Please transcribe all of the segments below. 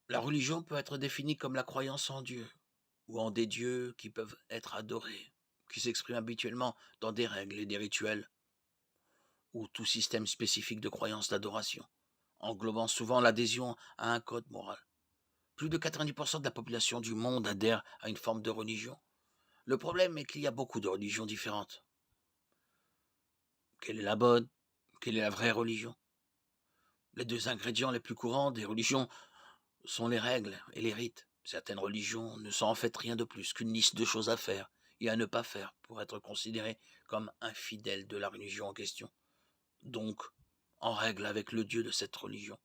La religion peut être définie comme la croyance en Dieu, ou en des dieux qui peuvent être adorés, qui s'expriment habituellement dans des règles et des rituels, ou tout système spécifique de croyance d'adoration, englobant souvent l'adhésion à un code moral. Plus de 90% de la population du monde adhère à une forme de religion. Le problème est qu'il y a beaucoup de religions différentes. Quelle est la bonne? Quelle est la vraie religion? Les deux ingrédients les plus courants des religions sont les règles et les rites. Certaines religions ne sont en fait rien de plus qu'une liste de choses à faire et à ne pas faire pour être considéré comme un fidèle de la religion en question, donc en règle avec le Dieu de cette religion.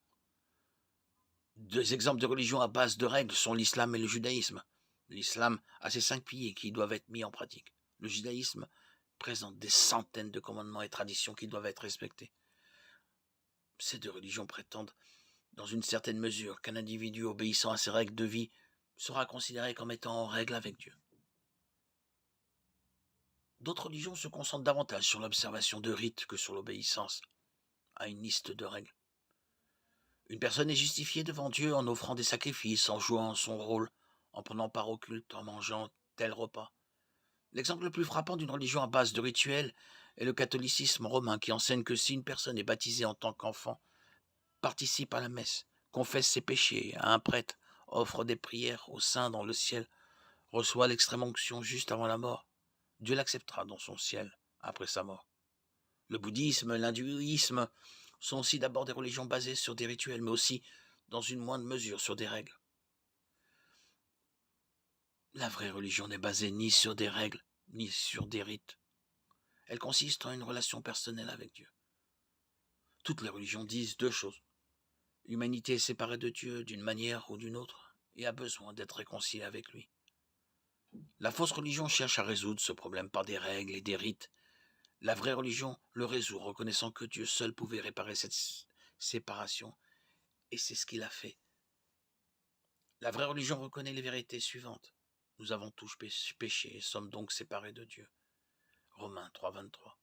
Deux exemples de religions à base de règles sont l'islam et le judaïsme. L'islam a ses 5 piliers qui doivent être mis en pratique. Le judaïsme présente des centaines de commandements et traditions qui doivent être respectés. Ces deux religions prétendent, dans une certaine mesure, qu'un individu obéissant à ces règles de vie sera considéré comme étant en règle avec Dieu. D'autres religions se concentrent davantage sur l'observation de rites que sur l'obéissance à une liste de règles. Une personne est justifiée devant Dieu en offrant des sacrifices, en jouant son rôle, en prenant part au culte, en mangeant tel repas. L'exemple le plus frappant d'une religion à base de rituels est le catholicisme romain qui enseigne que si une personne est baptisée en tant qu'enfant, participe à la messe, confesse ses péchés à un prêtre, offre des prières au Saint dans le ciel, reçoit l'extrême onction juste avant la mort, Dieu l'acceptera dans son ciel après sa mort. Le bouddhisme, l'hindouisme sont aussi d'abord des religions basées sur des rituels, mais aussi, dans une moindre mesure, sur des règles. La vraie religion n'est basée ni sur des règles, ni sur des rites. Elle consiste en une relation personnelle avec Dieu. Toutes les religions disent deux choses. L'humanité est séparée de Dieu d'une manière ou d'une autre et a besoin d'être réconciliée avec lui. La fausse religion cherche à résoudre ce problème par des règles et des rites. La vraie religion le résout, reconnaissant que Dieu seul pouvait réparer cette séparation, et c'est ce qu'il a fait. La vraie religion reconnaît les vérités suivantes. Nous avons tous péché et sommes donc séparés de Dieu. Romains 3, 23.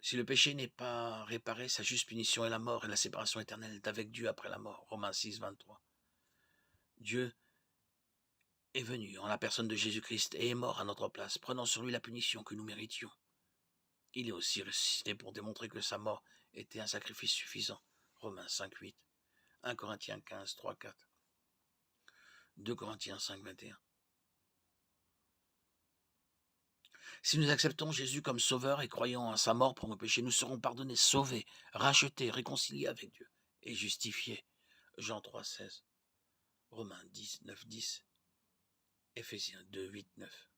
Si le péché n'est pas réparé, sa juste punition est la mort et la séparation éternelle d'avec Dieu après la mort. Romains 6, 23. Dieu est venu en la personne de Jésus-Christ et est mort à notre place, prenant sur lui la punition que nous méritions. Il est aussi ressuscité pour démontrer que sa mort était un sacrifice suffisant. Romains 5, 8. 1 Corinthiens 15, 3, 4. 2 Corinthiens 5, 21. Si nous acceptons Jésus comme sauveur et croyons à sa mort pour nos péchés, nous serons pardonnés, sauvés, rachetés, réconciliés avec Dieu et justifiés. Jean 3, 16. Romains 10, 9, 10. Éphésiens 2, 8, 9.